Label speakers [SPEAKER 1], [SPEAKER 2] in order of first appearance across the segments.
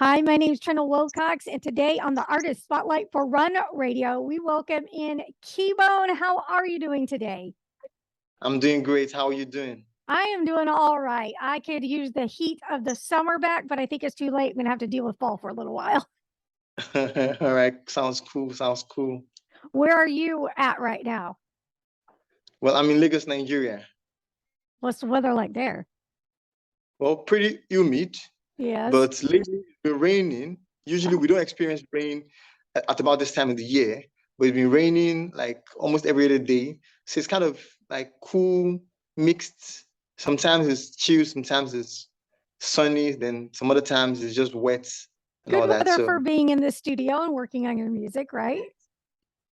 [SPEAKER 1] Hi, my name is Trina Wilcox, and today on the Artist Spotlight for Run Radio, we welcome in Keybone. How are you doing today?
[SPEAKER 2] I'm doing great. How are you doing?
[SPEAKER 1] I am doing all right. I could use the heat of the summer back, but I think it's too late. I'm going to have to deal with fall for a little while.
[SPEAKER 2] All right. Sounds cool. Sounds cool.
[SPEAKER 1] Where are you at right now?
[SPEAKER 2] Well, I'm in Lagos, Nigeria.
[SPEAKER 1] What's the weather like there?
[SPEAKER 2] Well, pretty humid,
[SPEAKER 1] Yes.
[SPEAKER 2] but lately it's been raining. Usually we don't experience rain at about this time of the year, but it's been raining like almost every other day. So it's kind of like cool, mixed. Sometimes it's chill, sometimes it's sunny, then some other times it's just wet and
[SPEAKER 1] Good
[SPEAKER 2] all that.
[SPEAKER 1] weather
[SPEAKER 2] So
[SPEAKER 1] for being in the studio and working on your music, right?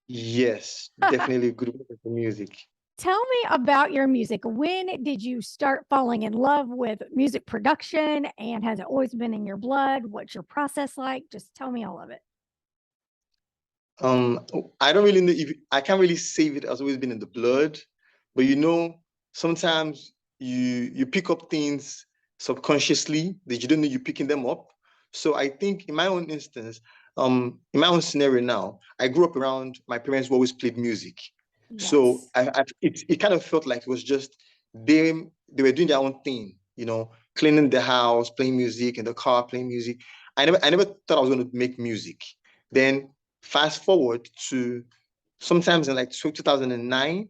[SPEAKER 2] yes, definitely good weather for music.
[SPEAKER 1] Tell me about your music. When did you start falling in love with music production? And has it always been in your blood? What's your process like? Just tell me all of it.
[SPEAKER 2] Um, I don't really know if I can't really say if it has always been in the blood, but sometimes you pick up things subconsciously that you don't know you're picking them up. So I think in my own instance, in my own scenario now, I grew up around my parents who always played music. So
[SPEAKER 1] Yes.
[SPEAKER 2] it kind of felt like it was just they were doing their own thing, cleaning the house, playing music in the car, playing music. I never thought I was going to make music. Then fast forward to sometimes in like 2009,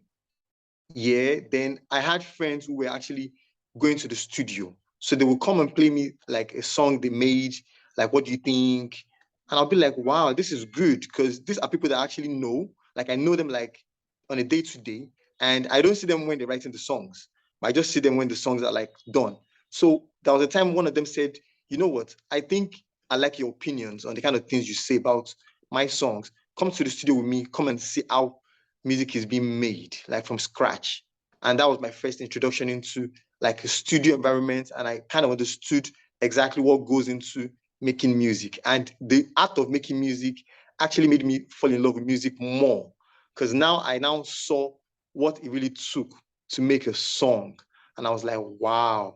[SPEAKER 2] yeah, then I had friends who were actually going to the studio. So they would come and play me like a song they made, like, what do you think? And I'll be like, wow, this is good because these are people that I actually know. Like, I know them like on a day to day, and I don't see them when they're writing the songs, but I just see them when the songs are like done. So there was a time one of them said, you know what? I think I like your opinions on the kind of things you say about my songs. Come to the studio with me, come and see how music is being made, like from scratch. And that was my first introduction into like a studio environment. And I kind of understood exactly what goes into making music. And the art of making music actually made me fall in love with music more. Because now I now saw what it really took to make a song. And I was like, wow.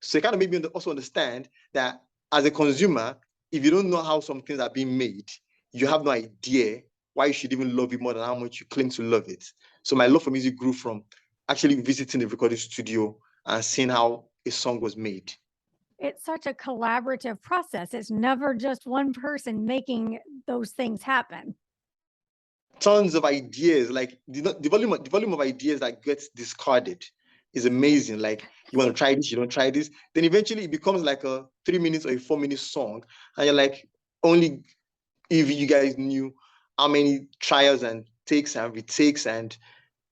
[SPEAKER 2] So it kind of made me also understand that as a consumer, if you don't know how some things are being made, you have no idea why you should even love it more than how much you claim to love it. So my love for music grew from actually visiting the recording studio and seeing how a song was made.
[SPEAKER 1] It's such a collaborative process. It's never just one person making those things happen.
[SPEAKER 2] Tons of ideas, like the volume of ideas that gets discarded is amazing. Like, you want to try this, you don't try this, then eventually it becomes like a 3 minutes or a 4 minute song, and you're like, only if you guys knew how many trials and takes and retakes and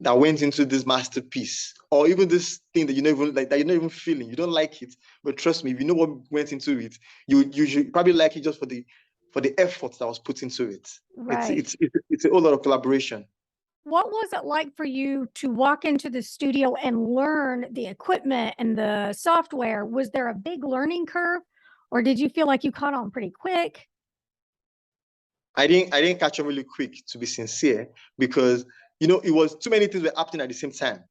[SPEAKER 2] that went into this masterpiece, or even this thing that you never like, that you're not even feeling. You don't like it, but trust me, if you know what went into it, you should probably like it just for the effort that was put into it. It's
[SPEAKER 1] Right.
[SPEAKER 2] it's it's a whole lot of collaboration.
[SPEAKER 1] What was it like for you to walk into the studio and learn the equipment and the software? Was there a big learning curve, or did you feel like you caught on pretty quick?
[SPEAKER 2] I didn't catch on really quick, to be sincere, because it was too many things were happening at the same time.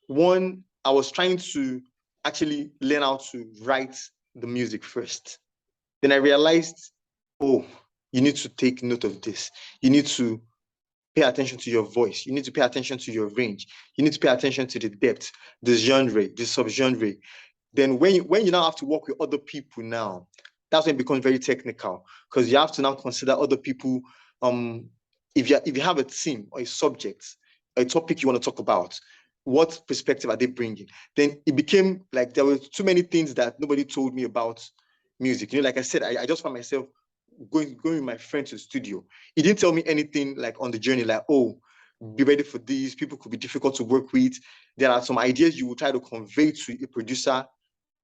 [SPEAKER 2] One, I was trying to actually learn how to write the music first. Then I realized, oh, you need to take note of this. You need to pay attention to your voice. You need to pay attention to your range. You need to pay attention to the depth, the genre, the subgenre. Then when you now have to work with other people now, that's when it becomes very technical, because you have to now consider other people. Um, if you have a theme or a subject, a topic you want to talk about, what perspective are they bringing? Then it became like there were too many things that nobody told me about music. Like I said, I just found myself going with my friend to the studio. He didn't tell me anything like on the journey, like, oh, be ready for these. People could be difficult to work with. There are some ideas you will try to convey to a producer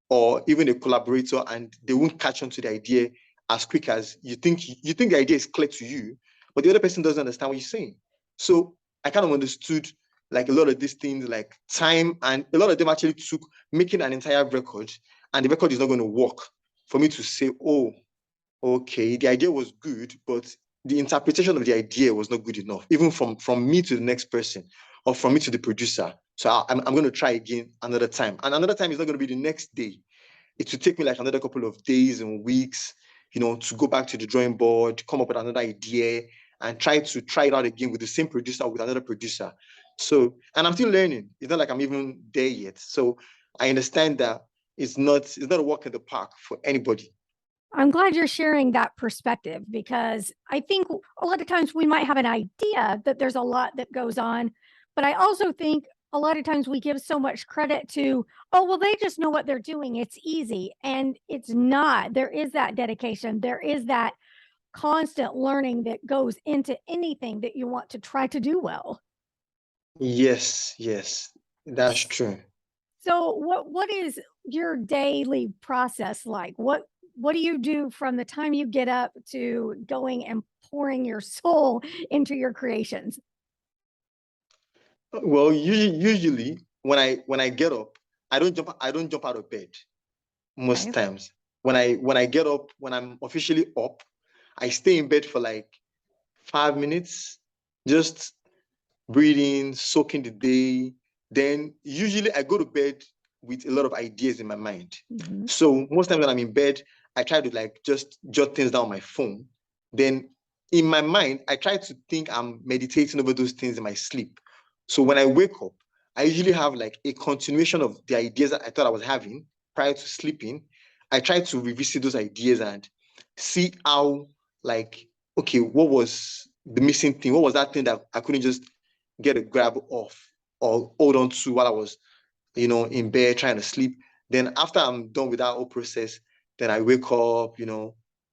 [SPEAKER 2] or even a collaborator, and they won't catch on to the idea as quick as you think. You think the idea is clear to you, but the other person doesn't understand what you're saying. So I kind of understood like a lot of these things, like time, and a lot of them actually took making an entire record, and the record is not going to work for me to say, oh, okay, the idea was good, but the interpretation of the idea was not good enough, even from me to the next person or from me to the producer. So I'm going to try again another time. And another time is not going to be the next day. It will take me like another couple of days and weeks, to go back to the drawing board, come up with another idea, and try it out again with the same producer, with another producer. So, and I'm still learning. It's not like I'm even there yet. So I understand that it's not a walk in the park for anybody.
[SPEAKER 1] I'm glad you're sharing that perspective, because I think a lot of times we might have an idea that there's a lot that goes on, but I also think a lot of times we give so much credit to, oh, well, they just know what they're doing. It's easy. And it's not. There is that dedication. There is that constant learning that goes into anything that you want to try to do well.
[SPEAKER 2] Yes, that's true.
[SPEAKER 1] So what is your daily process like? What do you do from the time you get up to going and pouring your soul into your creations?
[SPEAKER 2] Well, usually when I get up, I don't jump out of bed most
[SPEAKER 1] Okay.
[SPEAKER 2] times. When I get up, when I'm officially up, I stay in bed for like 5 minutes, just breathing, soaking the day. Then usually I go to bed with a lot of ideas in my mind.
[SPEAKER 1] Mhm.
[SPEAKER 2] So most times when I'm in bed, I try to like just jot things down on my phone. Then in my mind, I try to think I'm meditating over those things in my sleep. So when I wake up, I usually have like a continuation of the ideas that I thought I was having prior to sleeping. I try to revisit those ideas and see how, like, okay, what was the missing thing? What was that thing that I couldn't just get a grab of or hold on to while I was, in bed trying to sleep? Then after I'm done with that whole process, then I wake up,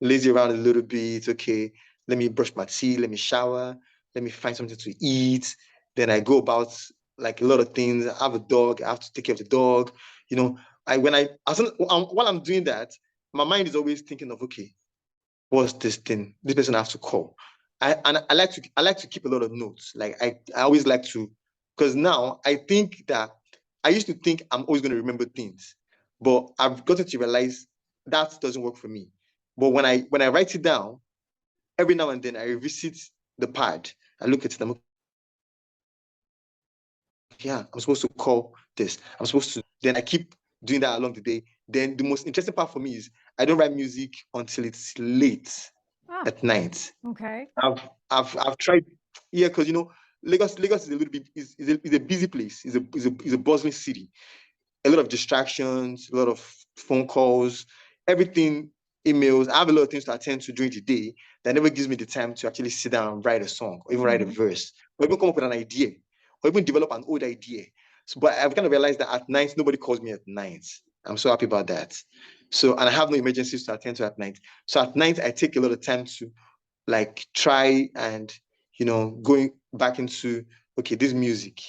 [SPEAKER 2] lazy around a little bit. Okay, let me brush my teeth, let me shower, let me find something to eat. Then I go about like a lot of things. I have a dog, I have to take care of the dog. While I'm doing that, my mind is always thinking of, okay, what's this thing? This person I have to call. I like to keep a lot of notes. Like I always like to, because now I think that I used to think I'm always going to remember things, but I've gotten to realize that doesn't work for me. But when I write it down, every now and then I revisit the pad. I look at it. I'm, yeah, I'm supposed to call this. I'm supposed to. Then I keep doing that along the day. Then the most interesting part for me is I don't write music until it's late
[SPEAKER 1] Ah,
[SPEAKER 2] at night.
[SPEAKER 1] okay.
[SPEAKER 2] I've tried, yeah, because Lagos is a little bit is a busy place. Is a bustling city. A lot of distractions, a lot of phone calls, everything, emails. I have a lot of things to attend to during the day that never gives me the time to actually sit down and write a song or even write a
[SPEAKER 1] Mhm.
[SPEAKER 2] verse or even come up with an idea or even develop an old idea. So, but I've kind of realized that at night, nobody calls me at night. I'm so happy about that. So, and I have no emergencies to attend to at night. So at night, I take a lot of time to like try and going back into, okay, this music,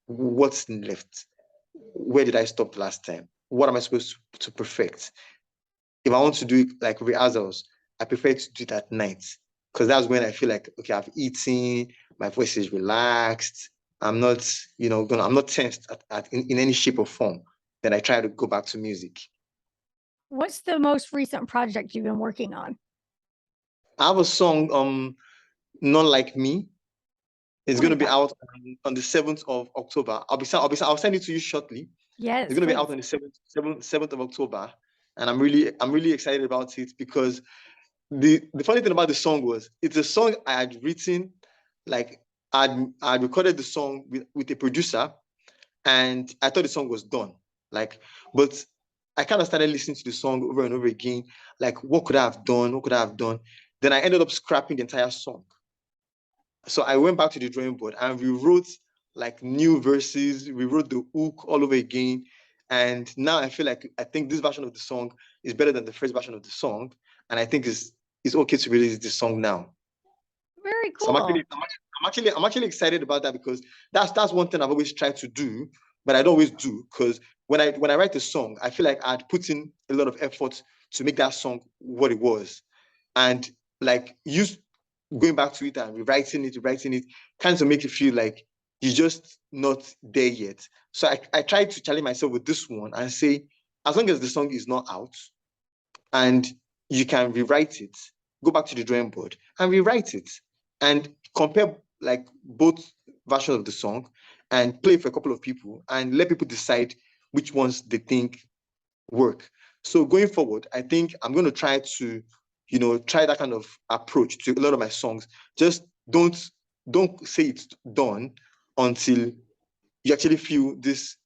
[SPEAKER 2] what's left, where did I stop the last time, what am I supposed to perfect? If I want to do it like rehearsals, I prefer to do it at night, because that's when I feel like, okay, I've eaten, my voice is relaxed, I'm not I'm not tensed in any shape or form. Then I try to go back to music.
[SPEAKER 1] What's the most recent project you've been working on?
[SPEAKER 2] I have a song, Not Like Me. It's
[SPEAKER 1] What
[SPEAKER 2] going to
[SPEAKER 1] is
[SPEAKER 2] be
[SPEAKER 1] that?
[SPEAKER 2] out on the 7th of October. I'll send it to you shortly. It's
[SPEAKER 1] Yes,
[SPEAKER 2] going to be out
[SPEAKER 1] please.
[SPEAKER 2] on the 7th of October. And I'm really excited about it because the funny thing about the song was it's a song I had written, like I'd recorded the song with a producer, and I thought the song was done. Like, but I kind of started listening to the song over and over again, like what could I have done? What could I have done? Then I ended up scrapping the entire song. So I went back to the drawing board and we wrote like new verses. We wrote the hook all over again. And now I feel like I think this version of the song is better than the first version of the song. And I think it's okay to release this song now.
[SPEAKER 1] Very
[SPEAKER 2] So
[SPEAKER 1] cool.
[SPEAKER 2] I'm actually excited about that because that's one thing I've always tried to do, but I don't always do, because when I write a song, I feel like I'd put in a lot of effort to make that song what it was. And like use going back to it and rewriting it, kind of make you feel like you're just not there yet. So I try to challenge myself with this one and say, as long as the song is not out and you can rewrite it, go back to the drawing board and rewrite it and compare like both versions of the song and play for a couple of people and let people decide which ones they think work. So going forward, I think I'm going to try to try that kind of approach to a lot of my songs. Just don't say it's done until you actually feel this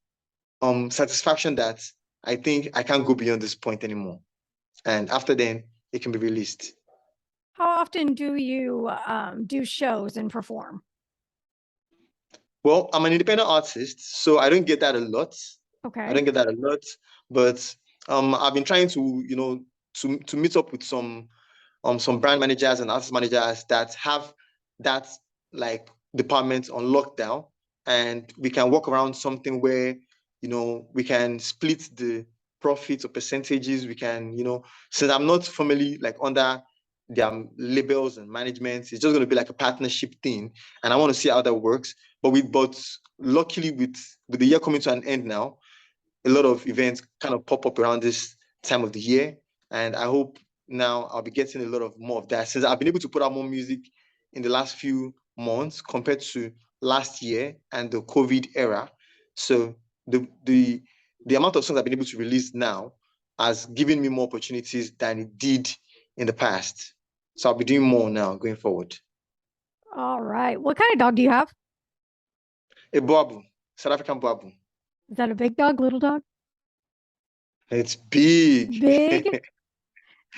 [SPEAKER 2] satisfaction that I think I can't go beyond this point anymore. And after then, it can be released.
[SPEAKER 1] How often do you do shows and perform?
[SPEAKER 2] Well, I'm an independent artist, so I don't get that a lot.
[SPEAKER 1] Okay.
[SPEAKER 2] I don't get that a lot, but I've been trying to, to meet up with some brand managers and artist managers that have that like department on lockdown, and we can work around something where we can split the profits or percentages. We can, since I'm not formally like under their labels and management, it's just going to be like a partnership thing, and I want to see how that works. But luckily with the year coming to an end now, a lot of events kind of pop up around this time of the year, and I hope now I'll be getting a lot of more of that, since I've been able to put out more music in the last few months compared to last year and the COVID era. So the amount of songs I've been able to release now has given me more opportunities than it did in the past. So I'll be doing more now going forward.
[SPEAKER 1] All right. What kind of dog do you have?
[SPEAKER 2] A Boabu, South African Boabu.
[SPEAKER 1] Is that a big dog, little dog?
[SPEAKER 2] It's big.
[SPEAKER 1] Big?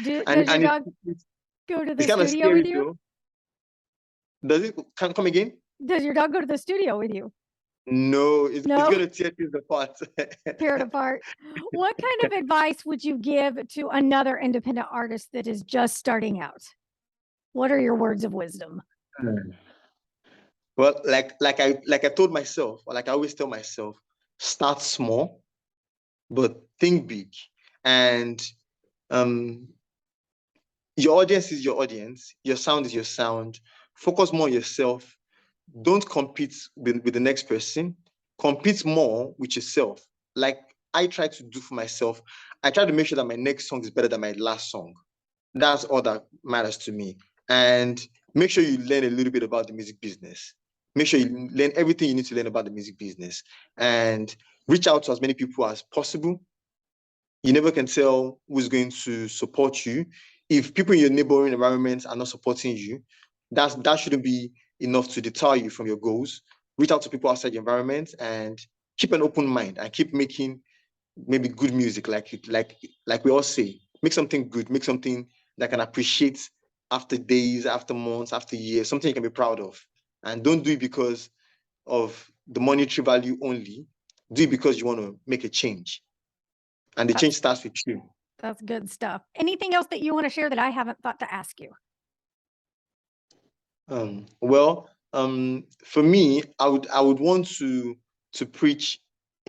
[SPEAKER 1] Does your dog go to the
[SPEAKER 2] it's kind of
[SPEAKER 1] studio with
[SPEAKER 2] scary
[SPEAKER 1] you?
[SPEAKER 2] though. Does it come again?
[SPEAKER 1] Does your dog go to the studio with you?
[SPEAKER 2] No, it's
[SPEAKER 1] No?
[SPEAKER 2] going to tear things apart.
[SPEAKER 1] Tear it apart. What kind of advice would you give to another independent artist that is just starting out? What are your words of wisdom?
[SPEAKER 2] Well, like I told myself, or like I always tell myself, start small, but think big. And your audience is your audience. Your sound is your sound. Focus more on yourself. Don't compete with the next person. Compete more with yourself. Like I try to do for myself. I try to make sure that my next song is better than my last song. That's all that matters to me. And make sure you learn a little bit about the music business. Make sure you learn everything you need to learn about the music business, and reach out to as many people as possible. You never can tell who's going to support you. If people in your neighboring environment are not supporting you, that shouldn't be enough to deter you from your goals. Reach out to people outside your environment and keep an open mind and keep making maybe good music, like we all say. Make something good, make something that can appreciate after days, after months, after years, something you can be proud of. And don't do it because of the monetary value only. Do it because you want to make a change. And the change starts with you.
[SPEAKER 1] That's good stuff. Anything else that you want to share that I haven't thought to ask you?
[SPEAKER 2] For me, I would want to preach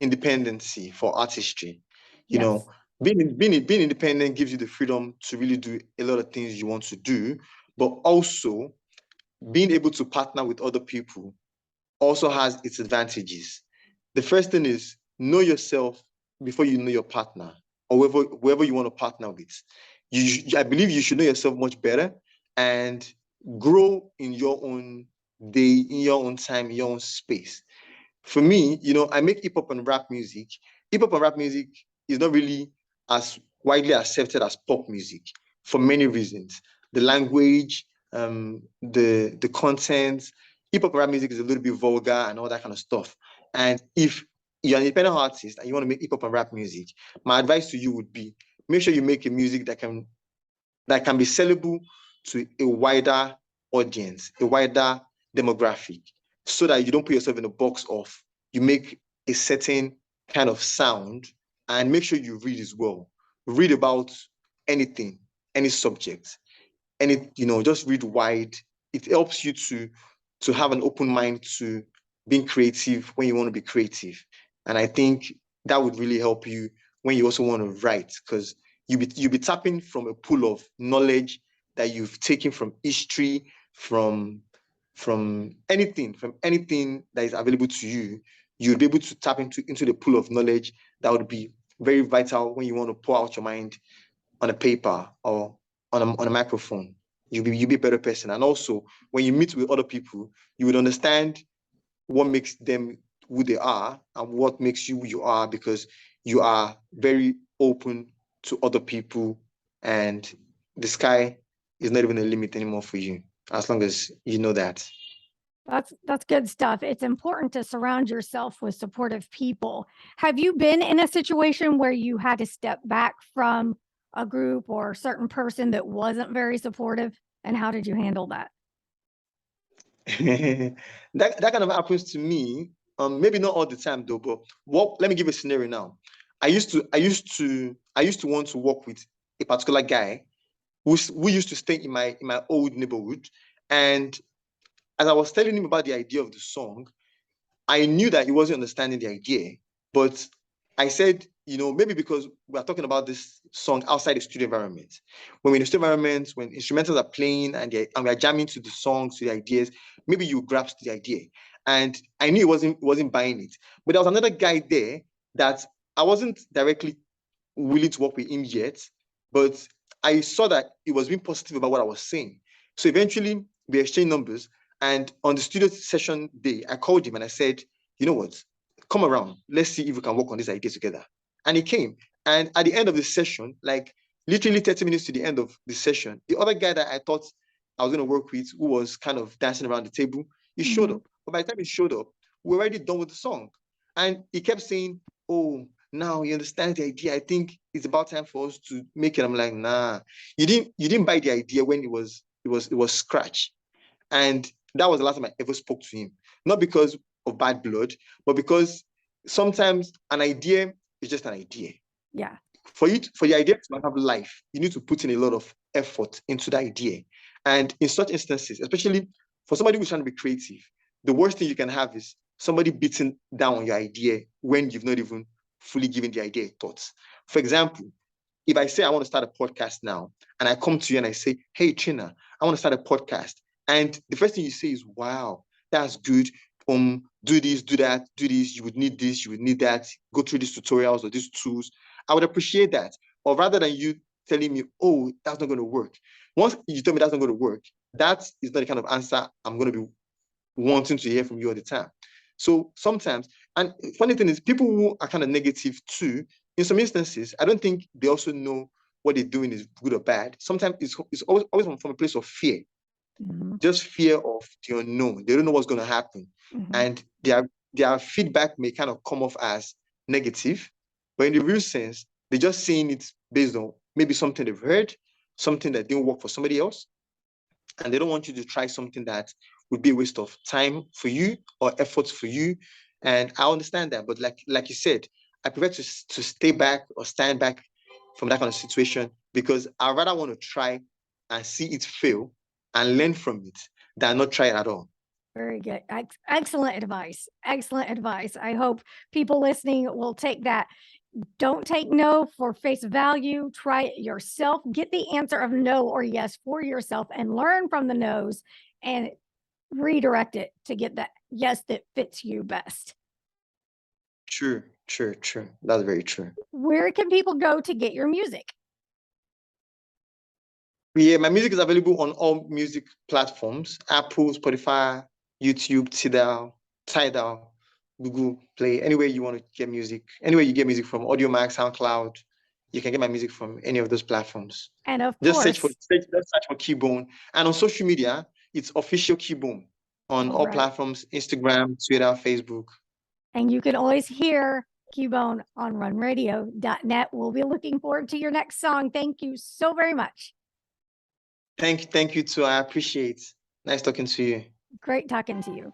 [SPEAKER 2] independency for artistry. You know, being independent gives you the freedom to really do a lot of things you want to do, but also being able to partner with other people also has its advantages. The first thing is know yourself before you know your partner, or whoever you want to partner with. I believe you should know yourself much better and grow in your own day, in your own time, in your own space. For me, I make hip hop and rap music. Hip hop and rap music is not really as widely accepted as pop music for many reasons. The language, the content. Hip hop and rap music is a little bit vulgar and all that kind of stuff. And if you're an independent artist and you want to make hip hop and rap music, my advice to you would be make sure you make a music that can be sellable to a wider audience, a wider demographic, so that you don't put yourself in a box of you make a certain kind of sound, and make sure you read as well. Read about anything, any subject, just read wide. It helps you to have an open mind to being creative when you want to be creative. And I think that would really help you when you also want to write, because you'll be tapping from a pool of knowledge that you've taken from history, from anything that is available to you. You'll be able to tap into the pool of knowledge that would be very vital when you want to pour out your mind on a paper or on a microphone. You'll be a better person. And also, when you meet with other people, you would understand what makes them who they are and what makes you who you are, because you are very open to other people, and the sky is not even a limit anymore for you, as long as you know that.
[SPEAKER 1] That's good stuff. It's important to surround yourself with supportive people. Have you been in a situation where you had to step back from a group or a certain person that wasn't very supportive? And how did you handle that?
[SPEAKER 2] That kind of happens to me. Maybe not all the time though, but let me give a scenario now. I used to want to work with a particular guy who used to stay in my old neighborhood. And as I was telling him about the idea of the song, I knew that he wasn't understanding the idea, but I said, maybe because we are talking about this song outside the studio environment. When we're in the studio environment, when instrumentals are playing and we are jamming to the songs, to the ideas, maybe you grasp the idea. And I knew he wasn't buying it. But there was another guy there that I wasn't directly willing to work with him yet, but I saw that he was being positive about what I was saying. So eventually we exchanged numbers. And on the studio session day, I called him and I said, you know what, come around. Let's see if we can work on this idea together. And he came. And at the end of the session, like literally 30 minutes to the end of the session, the other guy that I thought I was going to work with, who was kind of dancing around the table, he showed up. But by the time he showed up, we were already done with the song. And he kept saying, oh, now you understand the idea. I think it's about time for us to make it. I'm like, nah, you didn't buy the idea when it was scratch. And that was the last time I ever spoke to him. Not because of bad blood, but because sometimes an idea is just an idea.
[SPEAKER 1] Yeah.
[SPEAKER 2] For the idea to have life, you need to put in a lot of effort into that idea. And in such instances, especially for somebody who's trying to be creative, the worst thing you can have is somebody beating down on your idea when you've not even fully given the idea thoughts. For example, if I say I want to start a podcast now, and I come to you and I say, hey, China, I want to start a podcast. And the first thing you say is, wow, that's good. Do this, do that, do this. You would need this, you would need that. Go through these tutorials or these tools. I would appreciate that. Or rather than you telling me, oh, that's not going to work. Once you tell me that's not going to work, that is not the kind of answer I'm going to be wanting to hear from you all the time. So sometimes, and funny thing is, people who are kind of negative too, in some instances, I don't think they also know what they're doing is good or bad. Sometimes it's always from a place of fear, just fear of the unknown. They don't know what's going to happen. And their feedback may kind of come off as negative, but in the real sense, they're just saying it based on maybe something they've heard, something that didn't work for somebody else. And they don't want you to try something that would be a waste of time for you or effort for you. And I understand that, but like you said, I prefer to stay back or stand back from that kind of situation, because I rather want to try and see it fail and learn from it than not try it at all.
[SPEAKER 1] Very good. Excellent advice. Excellent advice. I hope people listening will take that. Don't take no for face value. Try it yourself. Get the answer of no or yes for yourself and learn from the no's and redirect it to get that yes that fits you best.
[SPEAKER 2] True. That's very true.
[SPEAKER 1] Where can people go to get your music?
[SPEAKER 2] Yeah, my music is available on all music platforms: Apple, Spotify, YouTube, Tidal, Google Play, anywhere you want to get music, anywhere you get music from, Audio Max, SoundCloud, you can get my music from any of those platforms.
[SPEAKER 1] And of
[SPEAKER 2] Just
[SPEAKER 1] course,
[SPEAKER 2] search for Keybone. And on social media, it's official Keybone on all platforms: Instagram, Twitter, Facebook.
[SPEAKER 1] And you can always hear Keybone on runradio.net. We'll be looking forward to your next song. Thank you so very much.
[SPEAKER 2] Thank you too. I appreciate it. Nice talking to you.
[SPEAKER 1] Great talking to you.